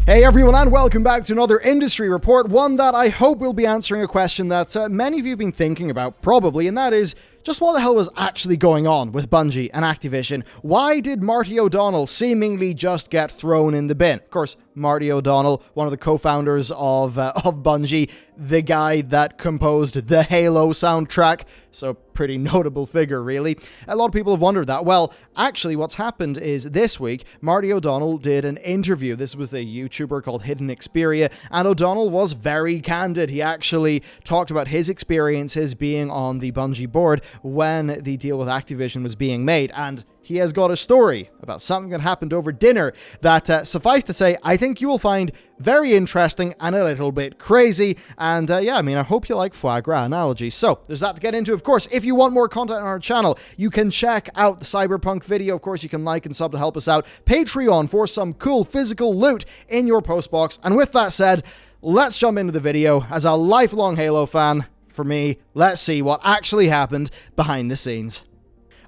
Hey everyone, and welcome back to another industry report, one that I hope will be answering a question that many of you have been thinking about, probably, and that is, just what the hell was actually going on with Bungie and Activision? Why did Marty O'Donnell seemingly just get thrown in the bin? Of course, Marty O'Donnell, one of the co-founders of Bungie, the guy that composed the Halo soundtrack, so pretty notable figure, really. A lot of people have wondered that. Well, actually, what's happened is this week, Marty O'Donnell did an interview. This was a YouTuber called Hidden Xperia, and O'Donnell was very candid. He actually talked about his experiences being on the Bungie board when the deal with Activision was being made, and he has got a story about something that happened over dinner that, suffice to say, I think you will find very interesting and a little bit crazy. And yeah, I mean, I hope you like foie gras analogies. So there's that to get into. Of course, if you want more content on our channel, you can check out the Cyberpunk video. Of course, you can like and sub to help us out. Patreon for some cool physical loot in your postbox. And with that said, let's jump into the video. As a lifelong Halo fan, for me, let's see what actually happened behind the scenes.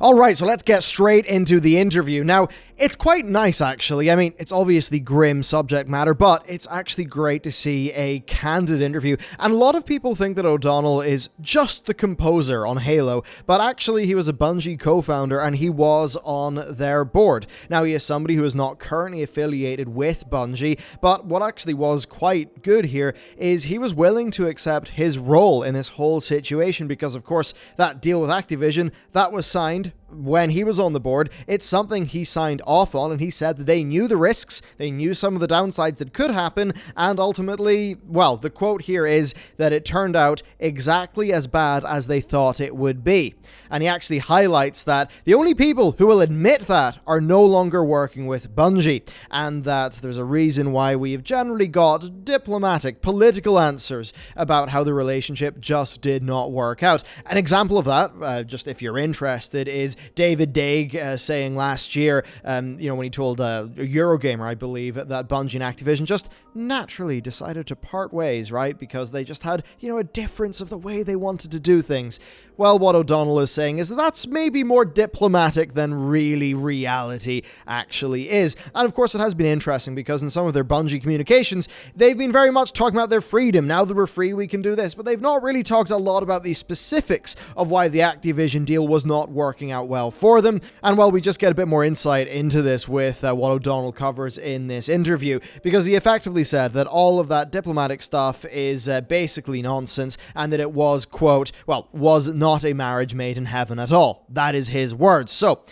Alright, so let's get straight into the interview. Now, it's quite nice, actually. I mean, it's obviously grim subject matter, but it's actually great to see a candid interview. And a lot of people think that O'Donnell is just the composer on Halo, but actually he was a Bungie co-founder and he was on their board. Now, he is somebody who is not currently affiliated with Bungie, but what actually was quite good here is he was willing to accept his role in this whole situation because, of course, that deal with Activision, that was signed when he was on the board. It's something he signed off on, and he said that they knew the risks, they knew some of the downsides that could happen, and ultimately, well, the quote here is that it turned out exactly as bad as they thought it would be. And he actually highlights that the only people who will admit that are no longer working with Bungie, and that there's a reason why we've generally got diplomatic, political answers about how the relationship just did not work out. An example of that, just if you're interested, is David Daig saying last year, when he told Eurogamer, I believe, that Bungie and Activision just naturally decided to part ways, right? Because they just had, a difference of the way they wanted to do things. Well, what O'Donnell is saying is that's maybe more diplomatic than really reality actually is. And of course, it has been interesting because in some of their Bungie communications, they've been very much talking about their freedom. Now that we're free, we can do this. But they've not really talked a lot about the specifics of why the Activision deal was not working out well for them. And well, we just get a bit more insight into this with what O'Donnell covers in this interview, because he effectively said that all of that diplomatic stuff is basically nonsense, and that it was, quote, was not a marriage made in heaven at all. That is his words. So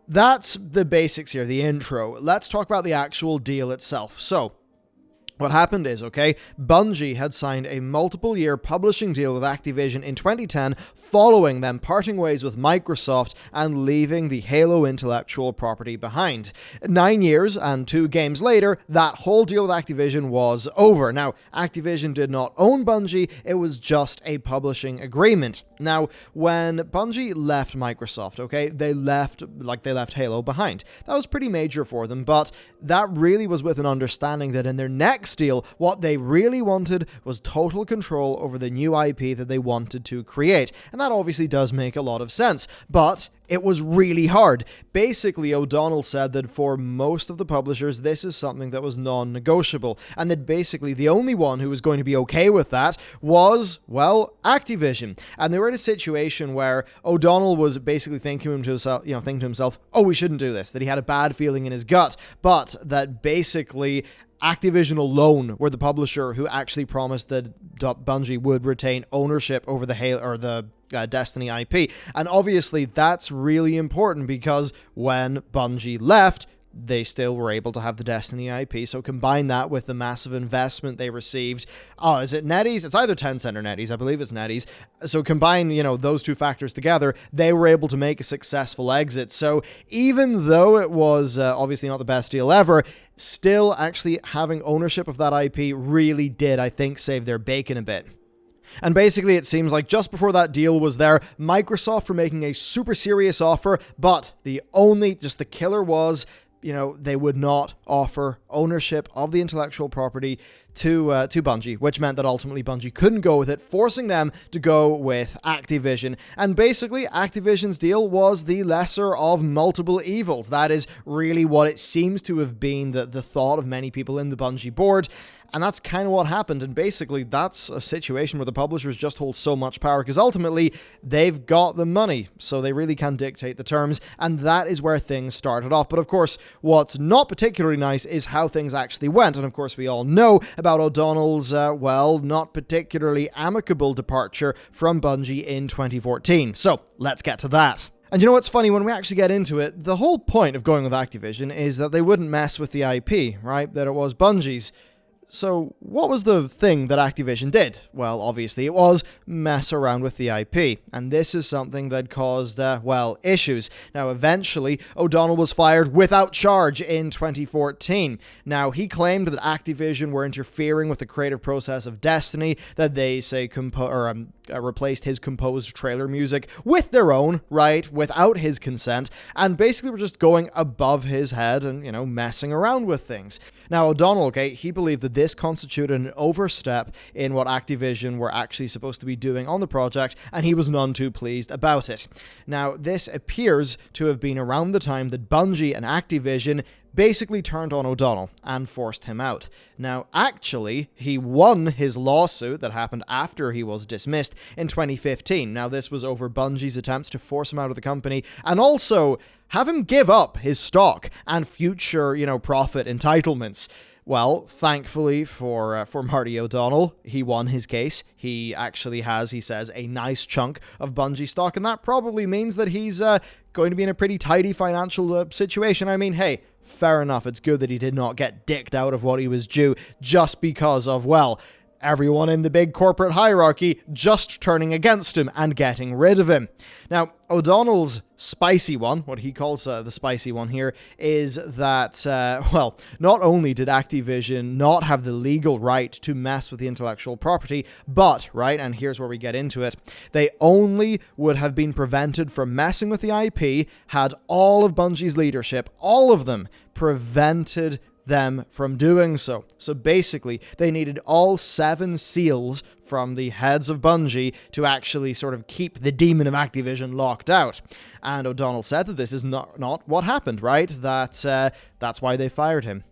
that's the basics here, the intro. Let's talk about the actual deal itself. So what happened is, Bungie had signed a multiple-year publishing deal with Activision in 2010, following them parting ways with Microsoft and leaving the Halo intellectual property behind. 9 years and 2 games later, that whole deal with Activision was over. Now, Activision did not own Bungie, it was just a publishing agreement. Now, when Bungie left Microsoft, they left Halo behind. That was pretty major for them, but that really was with an understanding that in their next deal, what they really wanted was total control over the new IP that they wanted to create. And that obviously does make a lot of sense, but it was really hard. Basically, O'Donnell said that for most of the publishers, this is something that was non-negotiable, and that basically the only one who was going to be okay with that was, Activision. And they were in a situation where O'Donnell was basically thinking to himself, oh, we shouldn't do this, that he had a bad feeling in his gut, but that basically Activision alone were the publisher who actually promised that Bungie would retain ownership over the Halo or the Destiny IP. And obviously that's really important because when Bungie left, they still were able to have the Destiny IP. So combine that with the massive investment they received. Oh, is it NetEase? It's either Tencent or NetEase. I believe it's NetEase. So combine, those two factors together, they were able to make a successful exit. So even though it was obviously not the best deal ever, still actually having ownership of that IP really did, I think, save their bacon a bit. And basically, it seems like just before that deal was there, Microsoft were making a super serious offer, but the killer was they would not offer ownership of the intellectual property to Bungie, which meant that ultimately Bungie couldn't go with it, forcing them to go with Activision. And basically, Activision's deal was the lesser of multiple evils. That is really what it seems to have been the thought of many people in the Bungie board. And that's kind of what happened. And basically, that's a situation where the publishers just hold so much power because ultimately they've got the money, so they really can dictate the terms. And that is where things started off. But of course, what's not particularly nice is how things actually went. And of course, we all know about O'Donnell's, not particularly amicable departure from Bungie in 2014. So let's get to that. And you know what's funny, when we actually get into it, the whole point of going with Activision is that they wouldn't mess with the IP, right? That it was Bungie's. So what was the thing that Activision did? Well, obviously it was mess around with the IP, and this is something that caused, issues. Now, eventually, O'Donnell was fired without charge in 2014. Now, he claimed that Activision were interfering with the creative process of Destiny, that they, say, replaced his composed trailer music with their own, right, without his consent, and basically were just going above his head and, messing around with things. Now, O'Donnell, he believed that this constituted an overstep in what Activision were actually supposed to be doing on the project, and he was none too pleased about it. Now, this appears to have been around the time that Bungie and Activision basically turned on O'Donnell and forced him out. Now, actually, he won his lawsuit that happened after he was dismissed in 2015. Now, this was over Bungie's attempts to force him out of the company and also have him give up his stock and future, profit entitlements. Well, thankfully for Marty O'Donnell, he won his case. He actually has, he says, a nice chunk of Bungie stock, and that probably means that he's going to be in a pretty tidy financial situation. I mean, hey, fair enough. It's good that he did not get dicked out of what he was due just because of, everyone in the big corporate hierarchy just turning against him and getting rid of him. Now, O'Donnell's spicy one, what he calls the spicy one here, is that, not only did Activision not have the legal right to mess with the intellectual property, but, right, and here's where we get into it, they only would have been prevented from messing with the IP had all of Bungie's leadership, all of them, prevented them from doing so. So basically, they needed all 7 seals from the heads of Bungie to actually sort of keep the demon of Activision locked out. And O'Donnell said that this is not what happened, right? That's why they fired him.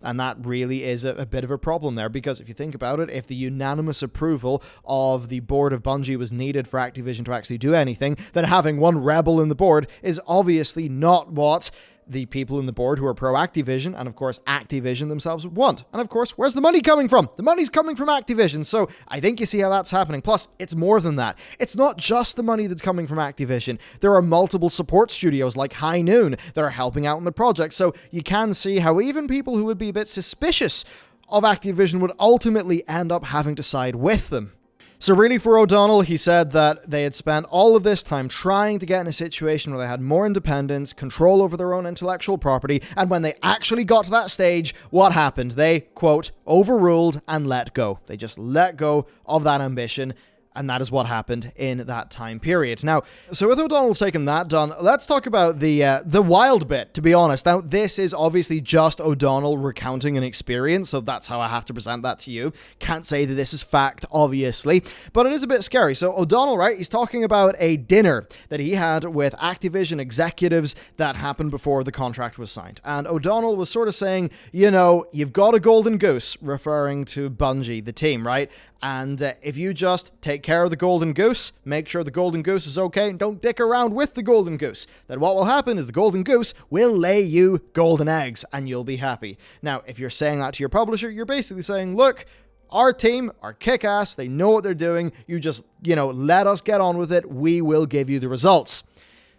And that really is a bit of a problem there, because if you think about it, if the unanimous approval of the board of Bungie was needed for Activision to actually do anything, then having one rebel in the board is obviously not what the people in the board who are pro-Activision, and of course Activision themselves, would want. And of course, where's the money coming from? The money's coming from Activision, so I think you see how that's happening. Plus, it's more than that. It's not just the money that's coming from Activision. There are multiple support studios like High Noon that are helping out in the project, so you can see how even people who would be a bit suspicious of Activision would ultimately end up having to side with them. So really for O'Donnell, he said that they had spent all of this time trying to get in a situation where they had more independence, control over their own intellectual property, and when they actually got to that stage, what happened? They, quote, overruled and let go. They just let go of that ambition, and that is what happened in that time period. Now, so with O'Donnell's taken that done, let's talk about the wild bit, to be honest. Now, this is obviously just O'Donnell recounting an experience, so that's how I have to present that to you. Can't say that this is fact, obviously, but it is a bit scary. So O'Donnell, right, he's talking about a dinner that he had with Activision executives that happened before the contract was signed. And O'Donnell was sort of saying, you've got a golden goose, referring to Bungie, the team, right? And if you just take care of the golden goose, make sure the golden goose is okay, and don't dick around with the golden goose, then what will happen is the golden goose will lay you golden eggs, and you'll be happy. Now, if you're saying that to your publisher, you're basically saying, look, our team are kick-ass, they know what they're doing, you just, let us get on with it, we will give you the results.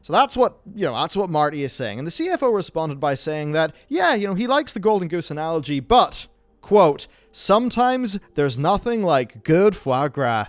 So that's what Marty is saying. And the CFO responded by saying that, he likes the golden goose analogy, but, quote, sometimes there's nothing like good foie gras.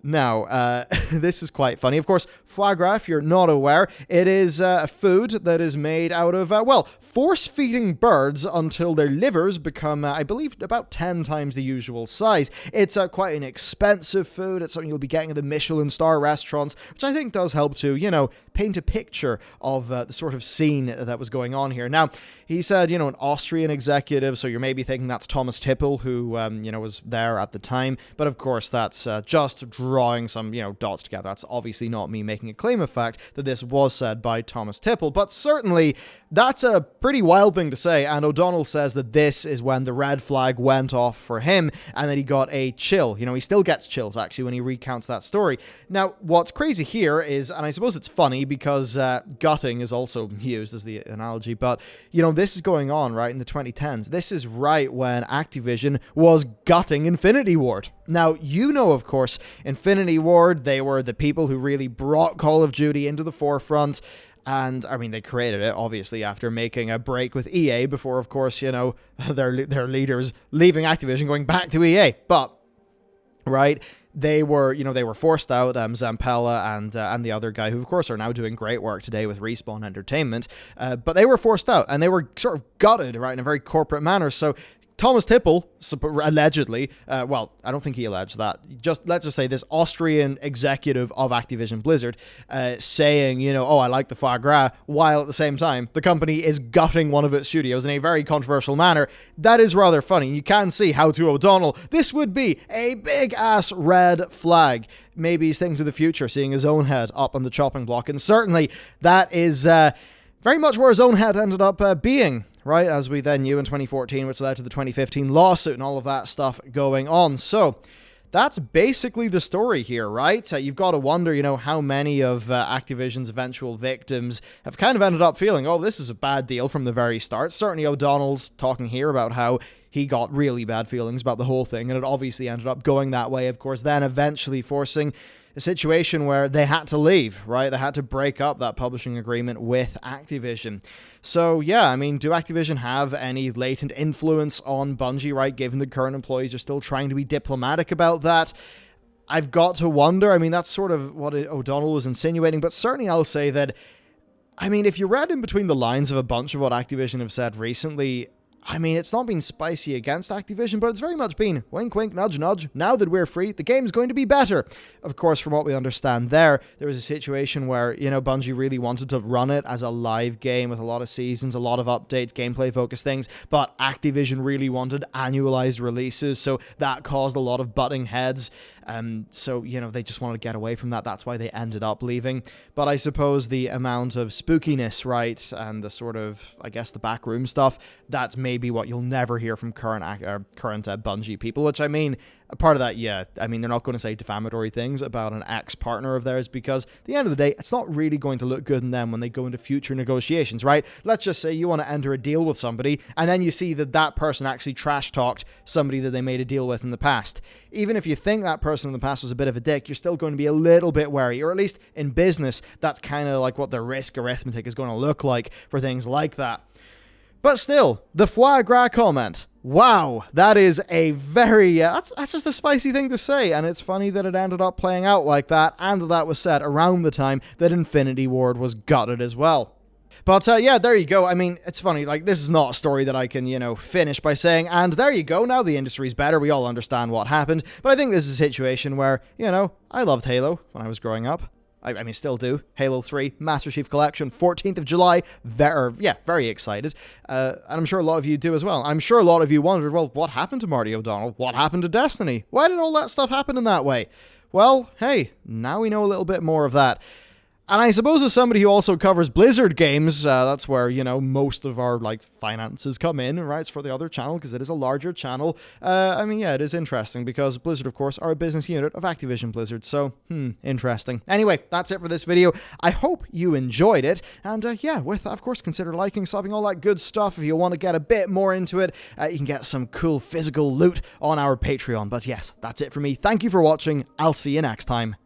Now, this is quite funny. Of course, foie gras, if you're not aware, it is a food that is made out of, force-feeding birds until their livers become, I believe, about 10 times the usual size. It's quite an expensive food. It's something you'll be getting at the Michelin star restaurants, which I think does help to, paint a picture of the sort of scene that was going on here. Now, he said, an Austrian executive, so you're maybe thinking that's Thomas Tippel, who, was there at the time. But of course, that's just drawing some, dots together. That's obviously not me making a claim of fact that this was said by Thomas Tippel, but certainly that's a pretty wild thing to say. And O'Donnell says that this is when the red flag went off for him and that he got a chill. He still gets chills actually when he recounts that story. Now, what's crazy here is, and I suppose it's funny because gutting is also used as the analogy, but this is going on right in the 2010s. This is right when Activision was gutting Infinity Ward. Now, of course, Infinity Ward, they were the people who really brought Call of Duty into the forefront. And, they created it, obviously, after making a break with EA before, of course, their leaders leaving Activision, going back to EA. But, right, they were forced out, Zampella and the other guy, who, of course, are now doing great work today with Respawn Entertainment. But they were forced out, and they were sort of gutted, right, in a very corporate manner. So Thomas Tippel, allegedly, I don't think he alleged that. Let's just say this Austrian executive of Activision Blizzard saying, I like the foie gras, while at the same time, the company is gutting one of its studios in a very controversial manner. That is rather funny. You can see how to O'Donnell, this would be a big-ass red flag. Maybe he's thinking to the future, seeing his own head up on the chopping block, and certainly that is very much where his own head ended up being. Right, as we then knew in 2014, which led to the 2015 lawsuit and all of that stuff going on. So that's basically the story here, right? You've got to wonder, how many of Activision's eventual victims have kind of ended up feeling, this is a bad deal from the very start. Certainly O'Donnell's talking here about how he got really bad feelings about the whole thing, and it obviously ended up going that way, of course, then eventually forcing a situation where they had to leave, right? They had to break up that publishing agreement with Activision. So, yeah, do Activision have any latent influence on Bungie, right? Given the current employees are still trying to be diplomatic about that. I've got to wonder. That's sort of what O'Donnell was insinuating, but certainly I'll say that, if you read in between the lines of a bunch of what Activision have said recently, it's not been spicy against Activision, but it's very much been wink, wink, nudge, nudge. Now that we're free, the game's going to be better. Of course, from what we understand there was a situation where, Bungie really wanted to run it as a live game with a lot of seasons, a lot of updates, gameplay-focused things, but Activision really wanted annualized releases, so that caused a lot of butting heads. So, they just wanted to get away from that. That's why they ended up leaving. But I suppose the amount of spookiness, right, and the sort of, the backroom stuff, that's maybe what you'll never hear from current Bungie people, which, a part of that, yeah, they're not going to say defamatory things about an ex-partner of theirs because at the end of the day, it's not really going to look good in them when they go into future negotiations, right? Let's just say you want to enter a deal with somebody and then you see that person actually trash-talked somebody that they made a deal with in the past. Even if you think that person in the past was a bit of a dick, you're still going to be a little bit wary, or at least in business, that's kind of like what the risk arithmetic is going to look like for things like that. But still, the foie gras comment. Wow, that is a very, that's just a spicy thing to say, and it's funny that it ended up playing out like that, and that was said around the time that Infinity Ward was gutted as well. But yeah, there you go. It's funny, this is not a story that I can, finish by saying, and there you go, now the industry's better, we all understand what happened, but I think this is a situation where, I loved Halo when I was growing up. I still do. Halo 3, Master Chief Collection, 14th of July. Very excited. And I'm sure a lot of you do as well. I'm sure a lot of you wondered, well, what happened to Marty O'Donnell? What happened to Destiny? Why did all that stuff happen in that way? Well, hey, now we know a little bit more of that. And I suppose as somebody who also covers Blizzard games, that's where, most of our, finances come in, right? It's for the other channel, because it is a larger channel. It is interesting, because Blizzard, of course, are a business unit of Activision Blizzard, so, interesting. Anyway, that's it for this video. I hope you enjoyed it, and, of course, consider liking, subbing, all that good stuff. If you want to get a bit more into it, you can get some cool physical loot on our Patreon. But yes, that's it for me. Thank you for watching. I'll see you next time.